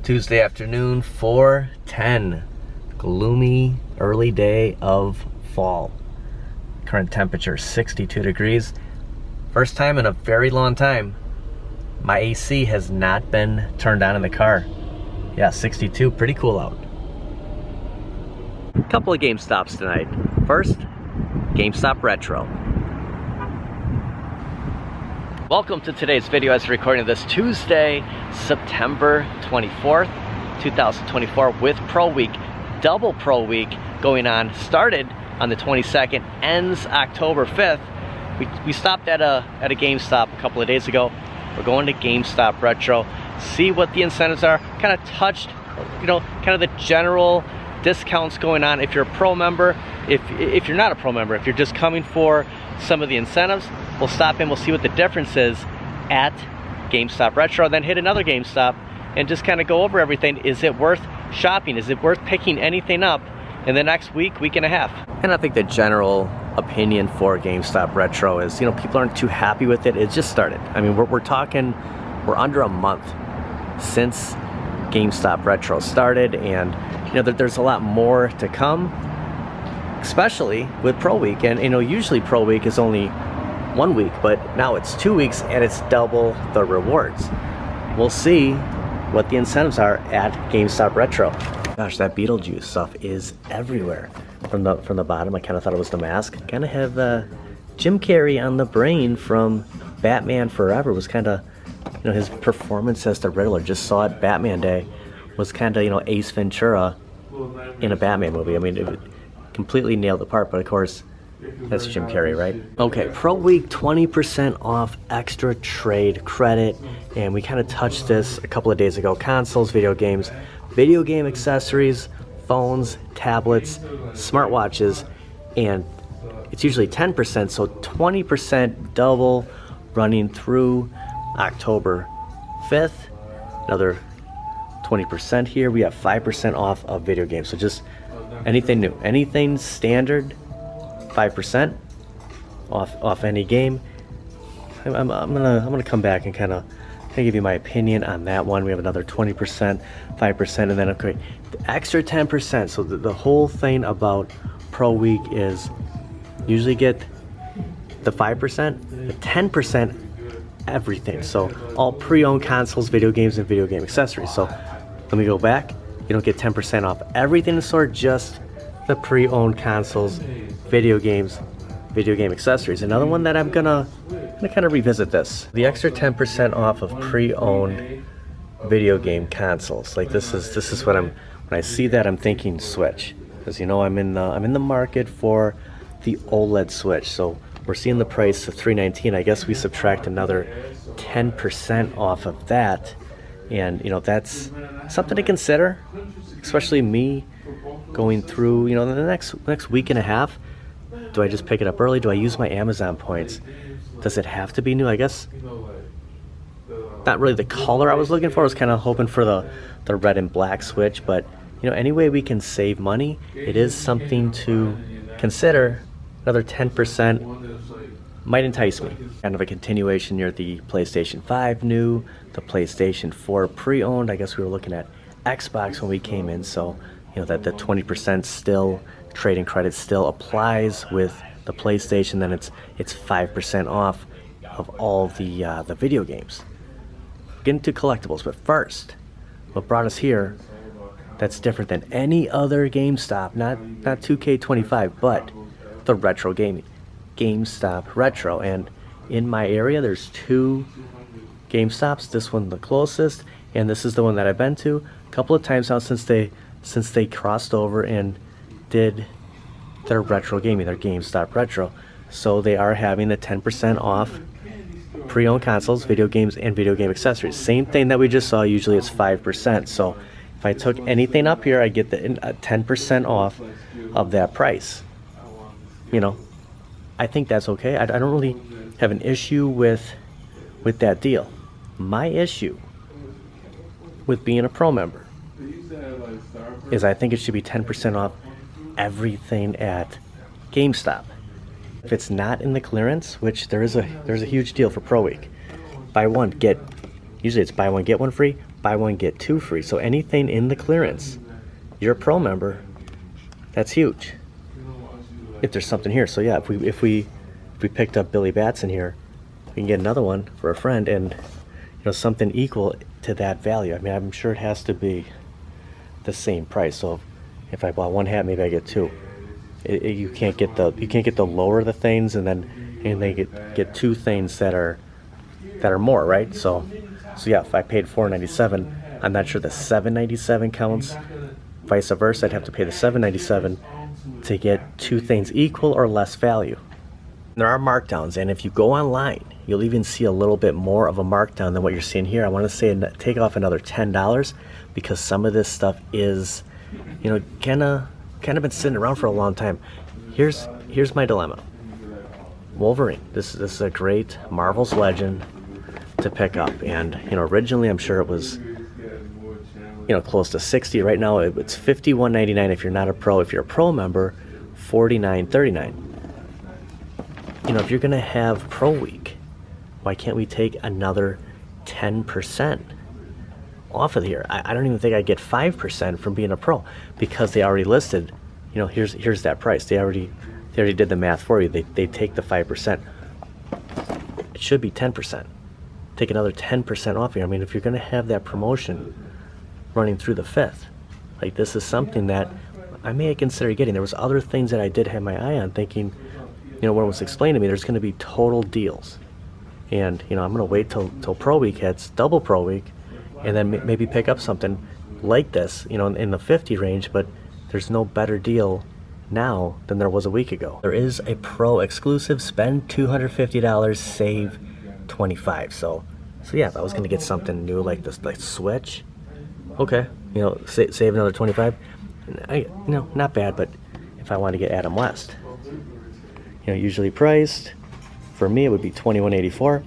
Tuesday afternoon, 4:10. Gloomy early day of fall. Current temperature 62 degrees. First time in a very long time my AC has not been turned on in the car. Yeah, 62, pretty cool out. Couple of GameStops tonight. First, GameStop Retro. Welcome to today's video as recording this Tuesday, September 24th, 2024 with Pro Week, double Pro Week going on. Started on the 22nd, ends October 5th. We stopped at a GameStop a couple of days ago. We're going to GameStop Retro, see what the incentives are, kind of touched, kind of the general discounts going on if you're a pro member. If you're not a pro member, if you're just coming for some of the incentives, we'll stop in, we'll see what the difference is at GameStop Retro, then hit another GameStop and just kind of go over everything. Is it worth shopping? Is it worth picking anything up in the next week and a half? And I think the general opinion for GameStop Retro is, people aren't too happy with it. It just started. I mean, we're under a month since GameStop Retro started, and there's a lot more to come, especially with Pro Week. And usually Pro Week is only 1 week, but now it's 2 weeks and it's double the rewards. We'll see what the incentives are at GameStop Retro. Gosh, that Beetlejuice stuff is everywhere. From the bottom, I kind of thought it was the mask. Kind of have Jim Carrey on the brain from Batman Forever. Was kind of, his performance as the Riddler. Just saw it Batman Day. Was kind of, Ace Ventura in a Batman movie. I mean, it completely nailed the part, but of course, that's Jim Carrey, right? Okay, Pro Week, 20% off extra trade credit, and we kind of touched this a couple of days ago. Consoles, video games, video game accessories, phones, tablets, smartwatches, and it's usually 10%, so 20% double running through October 5th. Another 20% here. We have 5% off of video games, so just anything new, anything standard, 5% off any game. I'm gonna come back and kind of give you my opinion on that one. We have another 20%, 5%, and then okay, the extra 10%. So the whole thing about Pro Week is usually get the 5%, the 10% everything. So all pre-owned consoles, video games, and video game accessories. So let me go back. You don't get 10% off everything in the store, just the pre-owned consoles, video games, video game accessories. Another one that I'm gonna kind of revisit this. The extra 10% off of pre-owned video game consoles. Like this is what when I see that, I'm thinking Switch, because I'm in the market for the OLED Switch. So we're seeing the price of $319. I guess we subtract another 10% off of that, and that's something to consider, especially me going through the next week and a half. Do I just pick it up early? Do I use my Amazon points? Does it have to be new? I guess not really the color I was looking for. I was kind of hoping for the red and black Switch, but any way we can save money, it is something to consider. Another 10% might entice me. Kind of a continuation near the PlayStation 5 new, the PlayStation 4 pre-owned. I guess we were looking at Xbox when we came in, so that the 20% still trading credit still applies with the PlayStation. Then it's 5% off of all the video games. Get into collectibles, but first, what brought us here that's different than any other GameStop, not 2K25, but the retro gaming, GameStop Retro. And in my area there's 2 GameStops. This one the closest, and this is the one that I've been to a couple of times now since they crossed over and did their retro gaming, their GameStop Retro. So they are having the 10% off pre-owned consoles, video games, and video game accessories. Same thing that we just saw. Usually it's 5%. So if I took anything up here, I get the 10% off of that price. I think that's okay. I don't really have an issue with that deal. My issue with being a pro member is I think it should be 10% off everything at GameStop. If it's not in the clearance, which there's a huge deal for Pro Week, usually it's buy one get one free, buy one get two free. So anything in the clearance, you're a pro member, that's huge. If there's something here, so yeah, if we picked up Billy Bats in here, we can get another one for a friend, and you know, something equal to that value. I mean, I'm sure it has to be the same price. So if I bought one hat, maybe I get two. You can't get the lower the things and they get two things that are more, right? So yeah, if I paid $4.97, I'm not sure the $7.97 counts. Vice versa, I'd have to pay the $7.97 to get two things equal or less value. There are markdowns, and if you go online, you'll even see a little bit more of a markdown than what you're seeing here. I want to say take off another $10 because some of this stuff is, you know, kind of been sitting around for a long time. Here's my dilemma. Wolverine. This is a great Marvel's Legend to pick up, and you know, originally I'm sure it was, you know, close to 60. Right now it's $51.99 if you're not a pro. If you're a pro member, $49.39. You know, if you're gonna have Pro Week, why can't we take another 10% off of here? I don't even think I get 5% from being a pro, because they already listed, you know, here's that price. They already did the math for you. They take the 5%. It should be 10%. Take another 10% off here. I mean, if you're gonna have that promotion running through the 5th, like, this is something that I may consider getting. There was other things that I did have my eye on, thinking, you know, when it was explained to me, there's going to be total deals, and you know, I'm going to wait till Pro Week hits, double Pro Week, and then maybe pick up something like this, you know, in the 50 range. But there's no better deal now than there was a week ago. There is a pro exclusive, spend $250, save $25. So yeah, if I was going to get something new like this, like Switch, okay, you know, save another $25. You know, not bad. But if I want to get Adam West, you know, usually priced, for me it would be $21.84.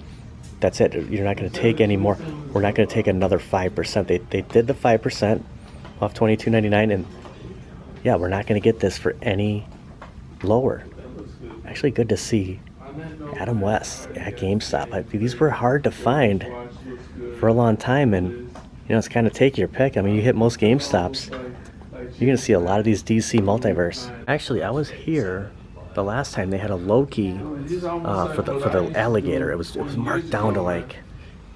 That's it. You're not going to take any more. We're not going to take another 5%. They did the 5% off $22.99, and yeah, we're not going to get this for any lower. Actually, good to see Adam West at GameStop. These were hard to find for a long time, and you know, it's kind of take your pick. I mean, you hit most GameStops, you're going to see a lot of these DC Multiverse. Actually, I was here the last time they had a Loki for the alligator. It was marked down to like,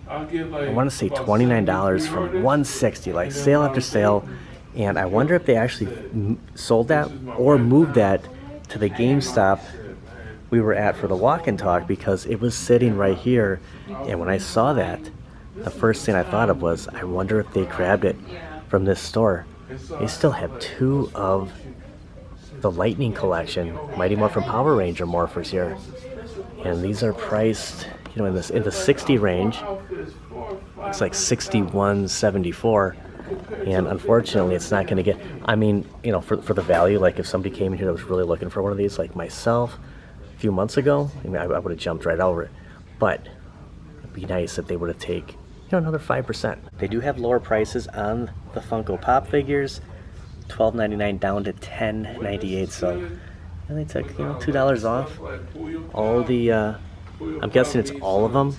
I want to say $29 from $160, like sale after sale. And I wonder if they actually sold that or moved that to the GameStop we were at for the walk and talk, because it was sitting right here. And when I saw that, the first thing I thought of was, I wonder if they grabbed it from this store. They still have two of the Lightning collection, Mighty Morphin Power Ranger morphers here, and these are priced, you know, in the 60 range. It's like $61.74, and unfortunately, it's not going to get. I mean, you know, for the value, like if somebody came in here that was really looking for one of these, like myself, a few months ago, I mean, I would have jumped right over it. But it'd be nice if they would have taken, you know, another 5%. They do have lower prices on the Funko Pop figures. $12.99 down to $10.98, so and they took, you know, $2 off. All the I'm guessing it's all of them,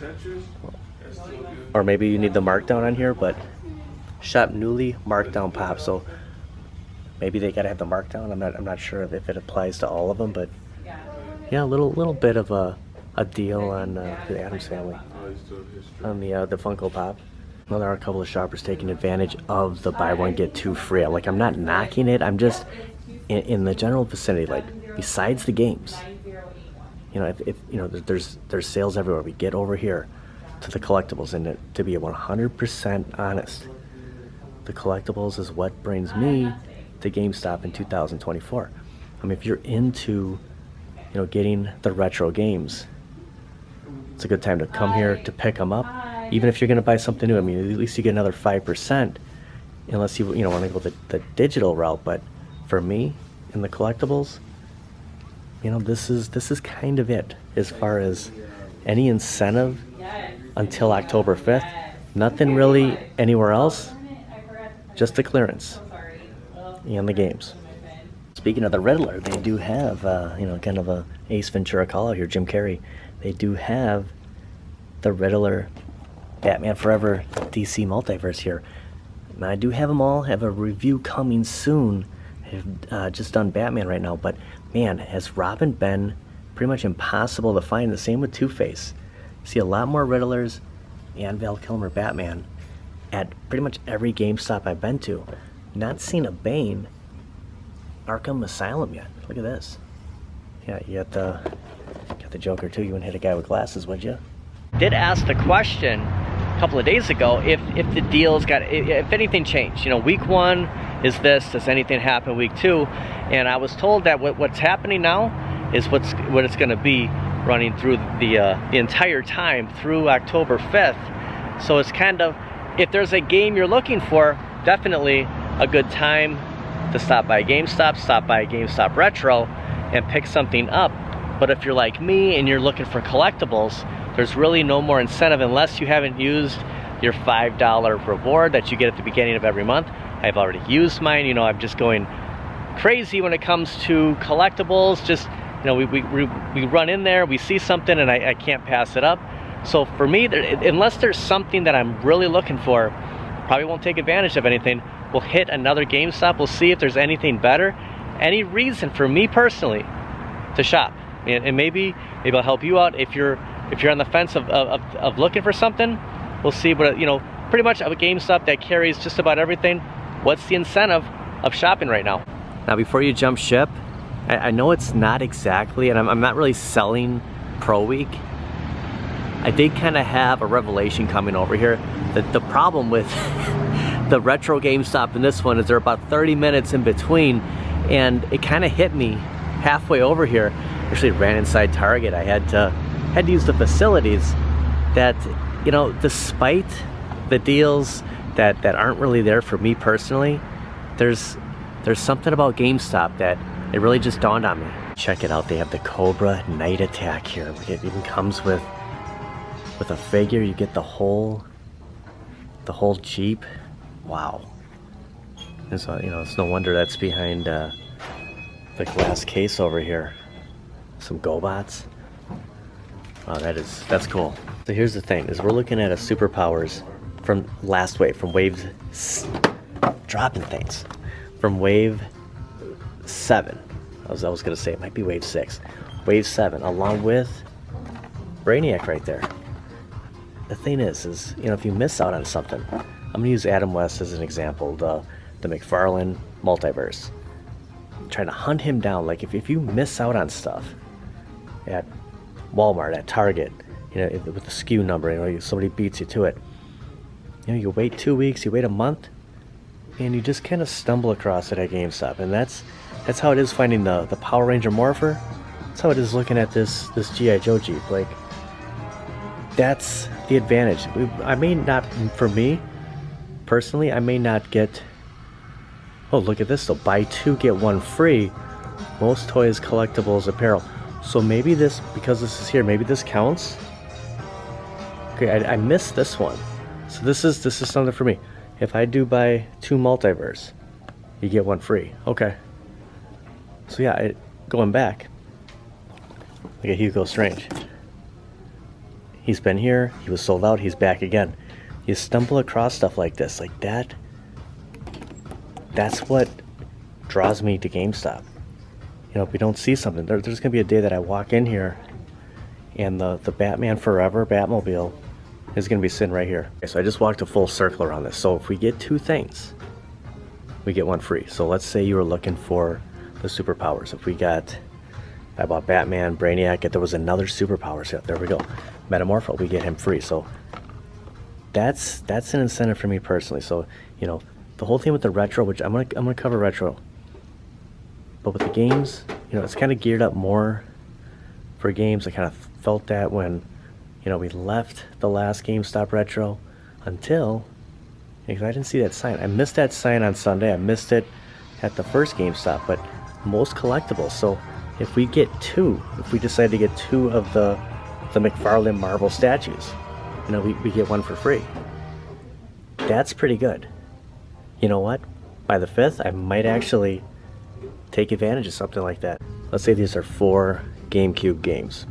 or maybe you need the markdown on here, but shop newly markdown pop, so maybe they gotta have the markdown. I'm not sure if it applies to all of them, but yeah, a little bit of a deal on the Addams Family on the Funko Pop. Well, there are a couple of shoppers taking advantage of the buy one get two free. Like, I'm not knocking it. I'm just in the general vicinity. Like, besides the games, you know, if you know, there's sales everywhere. We get over here to the collectibles, and to be 100% honest, the collectibles is what brings me to GameStop in 2024. I mean, if you're into, you know, getting the retro games, it's a good time to come here to pick them up. Even if you're going to buy something new, I mean, at least you get another 5%, unless you know, want to go the digital route. But for me, in the collectibles, you know, this is kind of it as far as any incentive until October 5th. Nothing really anywhere else, just the clearance and the games. Speaking of the Riddler, they do have, you know, kind of a Ace Ventura call out here, Jim Carrey. They do have the Riddler Batman Forever DC Multiverse here. Now, I do have them all, have a review coming soon. I've just done Batman right now, but man, has Robin been pretty much impossible to find. The same with Two-Face. See a lot more Riddlers and Val Kilmer Batman at pretty much every GameStop I've been to. Not seen a Bane Arkham Asylum yet. Look at this. Yeah, you got the Joker too. You wouldn't hit a guy with glasses, would you? Did ask the question a couple of days ago if the deals if anything changed. You know, week 1 is this. Does anything happen week 2? And I was told that what's happening now is what it's going to be running through the entire time through October 5th. So it's kind of, if there's a game you're looking for, definitely a good time to stop by GameStop Retro and pick something up. But if you're like me and you're looking for collectibles, there's really no more incentive unless you haven't used your $5 reward that you get at the beginning of every month. I've already used mine. You know, I'm just going crazy when it comes to collectibles. Just, you know, we run in there, we see something, and I can't pass it up. So for me, unless there's something that I'm really looking for, probably won't take advantage of anything. We'll hit another GameStop. We'll see if there's anything better. Any reason for me personally to shop, and maybe I'll help you out if you're on the fence of looking for something. We'll see. But you know, pretty much a GameStop that carries just about everything. What's the incentive of shopping right now? Now, before you jump ship, I know it's not exactly, and I'm not really selling Pro Week. I did kind of have a revelation coming over here. The problem with the retro GameStop and this one is they're about 30 minutes in between, and it kind of hit me halfway over here. Actually ran inside Target. I had to use the facilities that, you know, despite the deals that aren't really there for me personally, there's something about GameStop that it really just dawned on me. Check it out, they have the Cobra Night Attack here. It even comes with a figure. You get the whole Jeep. Wow. And so, you know, it's no wonder that's behind the glass case over here. Some GoBots. Wow, that's cool. So here's the thing, is we're looking at a superpowers from last wave, from wave dropping things. From wave 7. I was gonna say it might be wave 6. Wave 7, along with Brainiac right there. The thing is, you know, if you miss out on something, I'm gonna use Adam West as an example, the McFarlane multiverse. I'm trying to hunt him down. Like if you miss out on stuff at Walmart, at Target, you know, with the SKU number, you know, somebody beats you to it. You know, you wait 2 weeks, you wait a month, and you just kind of stumble across it at GameStop. And that's how it is finding the Power Ranger Morpher. That's how it is looking at this G.I. Joe Jeep. Like, that's the advantage. I may not, for me personally, I may not get, oh, look at this though, buy 2 get 1 free, most toys, collectibles, apparel. So maybe this, because this is here, maybe this counts. Okay, I missed this one. So this is something for me. If I do buy 2 multiverse, you get 1 free. Okay. So yeah, going back, look at Hugo Strange. He's been here, he was sold out, he's back again. You stumble across stuff like this, like that. That's what draws me to GameStop. You know, if we don't see something, there's gonna be a day that I walk in here and the Batman Forever Batmobile is gonna be sitting right here. Okay, so I just walked a full circle around this. So if we get 2 things, we get 1 free. So let's say you were looking for the superpowers. If I bought Batman, Brainiac, if there was another superpower set, there we go. Metamorpho, we get him free. So that's an incentive for me personally. So, you know, the whole thing with the retro, which I'm gonna cover retro, but with the games, you know, it's kind of geared up more for games. I kind of felt that when, you know, we left the last GameStop retro until, because I didn't see that sign. I missed that sign on Sunday. I missed it at the first GameStop, but most collectibles. So if we get 2, if we decide to get 2 of the McFarlane Marvel statues, you know, we get 1 for free. That's pretty good. You know what? By the 5th, I might actually take advantage of something like that. Let's say these are 4 GameCube games,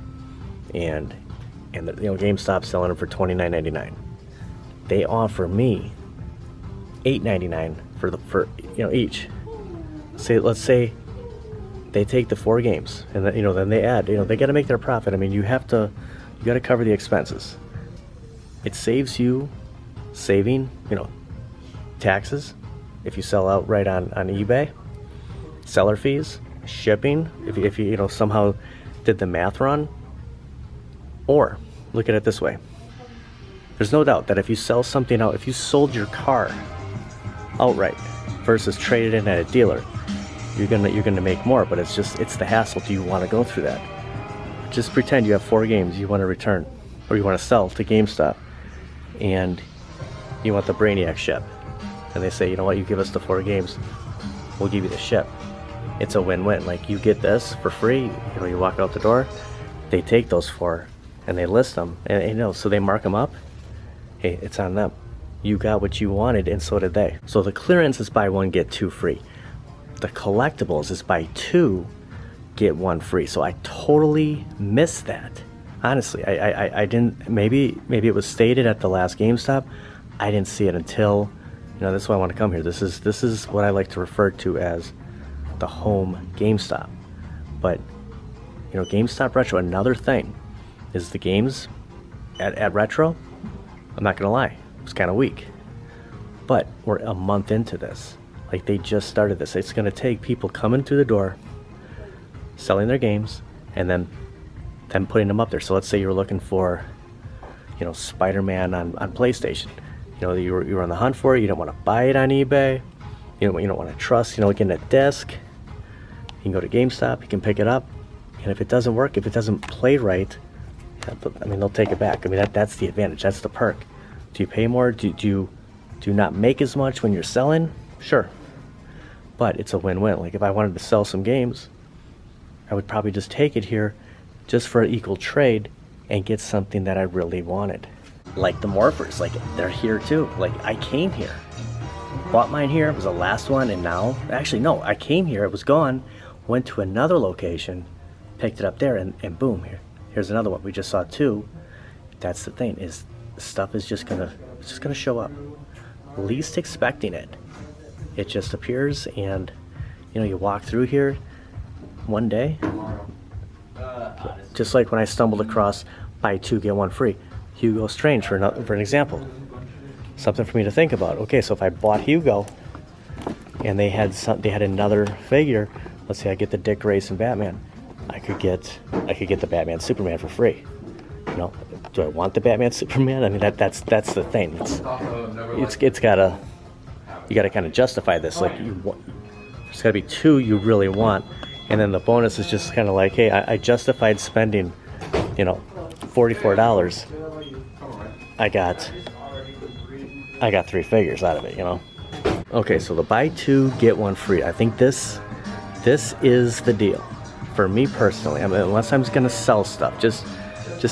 and you know, GameStop selling them for $29.99. they offer me $8.99 for each. Let's say they take the 4 games, and then, then they add, they got to make their profit. I mean, you got to cover the expenses. It saves you saving, taxes if you sell outright on eBay, seller fees, shipping if you somehow did the math wrong. Or look at it this way: there's no doubt that if you sell something out, if you sold your car outright versus traded in at a dealer, you're gonna make more. But it's the hassle. Do you want to go through that? Just pretend you have 4 games you want to return or you want to sell to GameStop, and you want the Brainiac ship, and they say, you know what, you give us the 4 games, we'll give you the ship. It's a win-win. Like, you get this for free, you walk out the door, they take those 4 and they list them, and so they mark them up. Hey, it's on them. You got what you wanted, and so did they. So the clearance is buy 1 get 2 free. The collectibles is buy 2 get 1 free. So I totally missed that. Honestly, I didn't. Maybe it was stated at the last GameStop. I didn't see it until, this is why I want to come here. This is what I like to refer to as the home GameStop. But GameStop Retro, another thing is the games at Retro. I'm not gonna lie, it was kind of weak. But we're a month into this. Like, they just started this. It's gonna take people coming through the door, selling their games, and then putting them up there. So let's say you were looking for, Spider-Man on PlayStation. You were on the hunt for it. You don't want to buy it on eBay. You don't want to trust, getting a disc. You can go to GameStop. You can pick it up, and if it doesn't work, if it doesn't play right, they'll take it back. That's the advantage. That's the perk. Do you pay more? Do you not make as much when you're selling? Sure, but it's a win-win. Like, if I wanted to sell some games, I would probably just take it here just for an equal trade and get something that I really wanted. Like the Morphers, like, they're here too. Like, I came here, bought mine here, it was the last one, and now, actually no, I came here, it was gone, went to another location, picked it up there, and boom, here's another one. We just saw 2. That's the thing, is stuff is just gonna show up. Least expecting it. It just appears, and you walk through here one day, just like when I stumbled across buy 2 get 1 free, Hugo Strange for an example. Something for me to think about. Okay, so if I bought Hugo and they had another figure, let's say I get the Dick Grayson Batman, I could get the Batman Superman for free. Do I want the Batman Superman? That's the thing. You gotta kind of justify this. Like, there's gotta be 2 you really want, and then the bonus is just kind of like, hey, I justified spending, $44. I got 3 figures out of it. Okay, so the buy 2 get 1 free. I think this is the deal for me personally. Unless I'm gonna sell stuff, just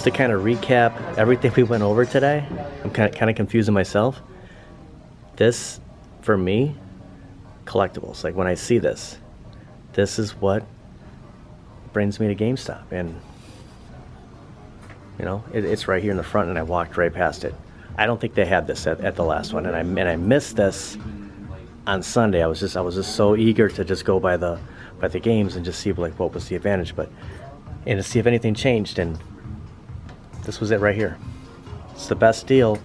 to kind of recap everything we went over today. I'm kind of confusing myself. This, for me, collectibles. Like, when I see this is what brings me to GameStop, and it's right here in the front, and I walked right past it. I don't think they had this at the last one, and I missed this on Sunday. I was just so eager to just go by the games and just see like what was the advantage, and to see if anything changed, and this was it right here. It's the best deal,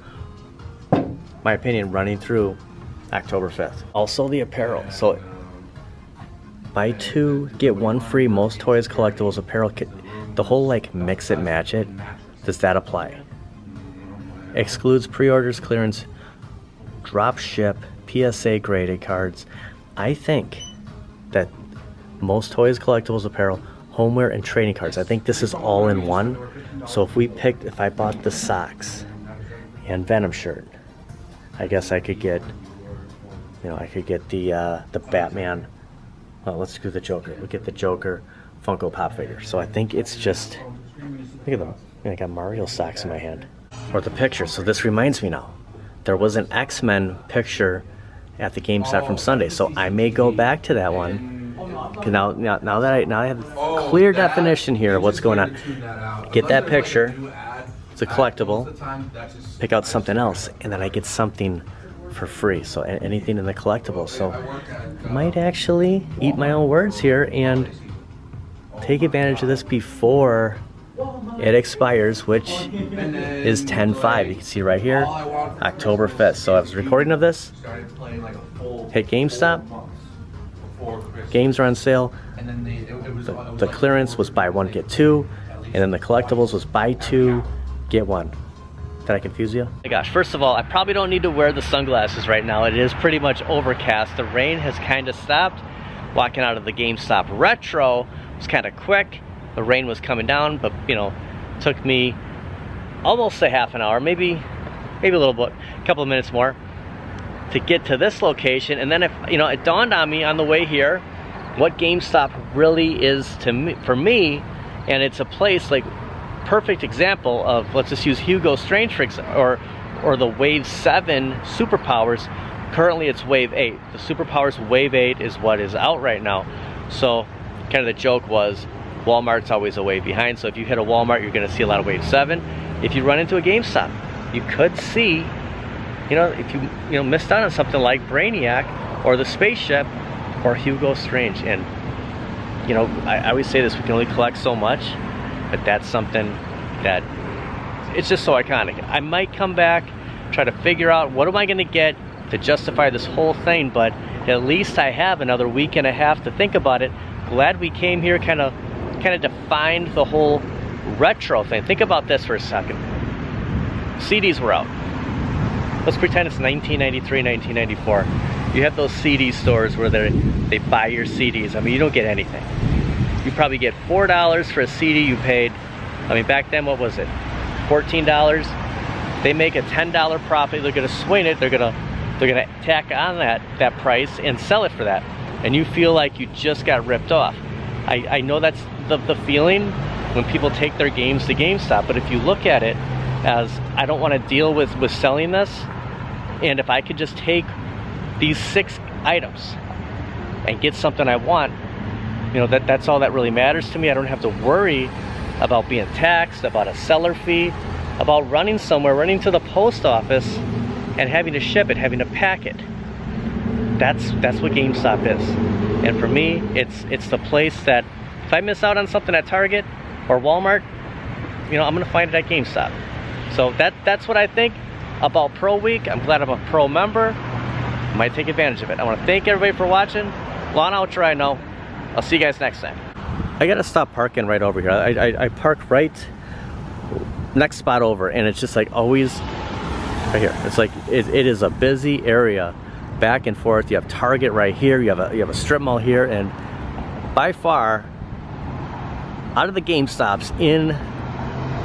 my opinion, running through October 5th. Also the apparel. So buy 2 get 1 free, most toys, collectibles, apparel kit. The whole like mix it, match it, does that apply? Excludes pre-orders, clearance, drop ship, PSA graded cards. I think that most toys, collectibles, apparel, homeware, and trading cards, I think this is all in one. So if I bought the socks and Venom shirt, I guess I could get, the Batman. Well, let's do the Joker. We'll get the Joker Funko Pop figure. So I think it's just, look at them. I got Mario socks in my hand. Or the picture. So this reminds me now. There was an X-Men picture at the GameStop from Sunday. So I may go back to that one. Now that I have clear definition here of what's going on. Get that picture. it's a collectible, pick out something else, and then I get something for free. So anything in the collectible. So I might actually eat my own words here and take advantage of this before it expires, which is 10/5. You can see right here, October 5th. So I was recording of this, hit GameStop, games are on sale, the clearance was buy one get two, and then the collectibles was buy two get one. Did I confuse you? Oh my gosh, first of all, I probably don't need to wear the sunglasses right now. It is pretty much overcast. The rain has kind of stopped. Walking out of the GameStop Retro was kind of quick. The rain was coming down, but you know, took me almost a half an hour, maybe a little bit, a couple of minutes more to get to this location. And then it dawned on me on the way here what GameStop really is to me, for me, and it's a place like perfect example of, let's just use Hugo Strange or the Wave 7 Superpowers. Currently it's Wave 8. The Superpowers Wave 8 is what is out right now. So kind of the joke was Walmart's always a wave behind. So if you hit a Walmart, you're going to see a lot of Wave 7. If you run into a GameStop, you could see, if you missed out on something like Brainiac or the Spaceship or Hugo Strange. And I always say this, we can only collect so much, but that's something that it's just so iconic. I might come back, try to figure out what am I going to get to justify this whole thing, but at least I have another week and a half to think about it. Glad we came here, kind of defined the whole retro thing. Think about this for a second. CDs were out. Let's pretend it's 1993, 1994. You have those CD stores where they buy your CDs. I mean, you don't get anything. You probably get $4 for a CD you paid. I mean, back then, what was it? $14. They make a $10 profit. They're gonna swing it. They're gonna tack on that price and sell it for that. And you feel like you just got ripped off. I know that's the feeling when people take their games to GameStop. But if you look at it as, I don't want to deal with selling this, and if I could just take these 6 items and get something I want, that's all that really matters to me. I don't have to worry about being taxed, about a seller fee, about running somewhere, running to the post office and having to ship it, having to pack it. That's what GameStop is. And for me, it's the place that if I miss out on something at Target or Walmart, I'm gonna find it at GameStop. So that's what I think about Pro Week. I'm glad I'm a Pro member. I might take advantage of it. I want to thank everybody for watching. Long outro, I know. I'll see you guys next time. I gotta stop parking right over here. I park right next spot over, and it's just like always right here. It's like it is a busy area, back and forth. You have Target right here. You have a strip mall here, and by far, out of the GameStops in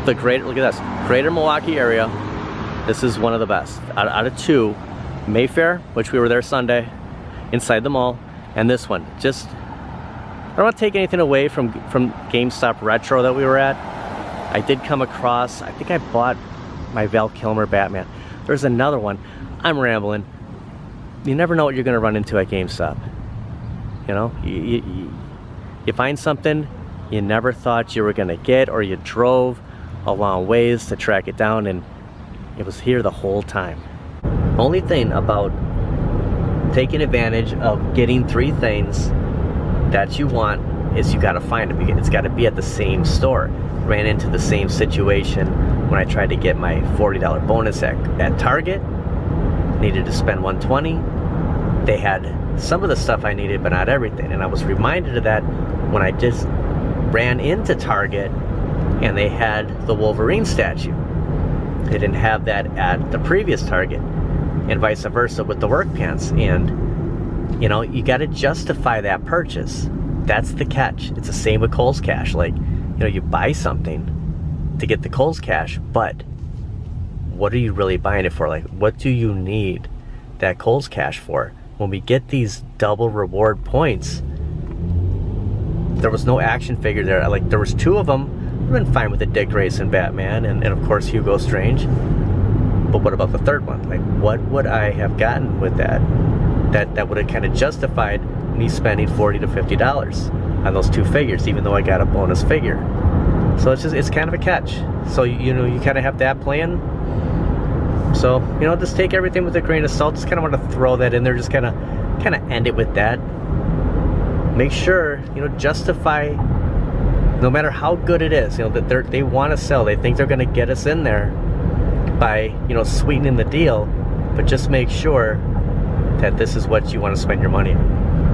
the greater Milwaukee area, this is one of the best. Out of 2, Mayfair, which we were there Sunday, inside the mall, and this one. Just, I don't want to take anything away from GameStop Retro that we were at. I did come across, I think I bought my Val Kilmer Batman. There's another one. I'm rambling. You never know what you're going to run into at GameStop. You find something you never thought you were going to get, or you drove a long ways to track it down, and it was here the whole time. Only thing about taking advantage of getting 3 things that you want is you got to find it. It's got to be at the same store. Ran into the same situation when I tried to get my $40 bonus at Target. Needed to spend $120. They had some of the stuff I needed, but not everything. And I was reminded of that when I just ran into Target and they had the Wolverine statue. They didn't have that at the previous Target, and vice versa with the work pants. And you got to justify that purchase. That's the catch. It's the same with Kohl's Cash. Like, you buy something to get the Kohl's Cash, but what are you really buying it for? Like, what do you need that Kohl's Cash for? When we get these double reward points, there was no action figure there. Like, there was 2 of them. I've been fine with the Dick Grayson Batman and of course Hugo Strange. But what about the 3rd one? Like, what would I have gotten with that would have kind of justified me spending $40 to $50 on those 2 figures, even though I got a bonus figure? So it's kind of a catch. So you know, you kind of have that plan. So, you know, just take everything with a grain of salt. Just kind of want to throw that in there. Just kind of end it with that. Make sure, you know, justify, no matter how good it is, you know, that they want to sell. They think they're going to get us in there by, you know, sweetening the deal. But just make sure that this is what you want to spend your money on.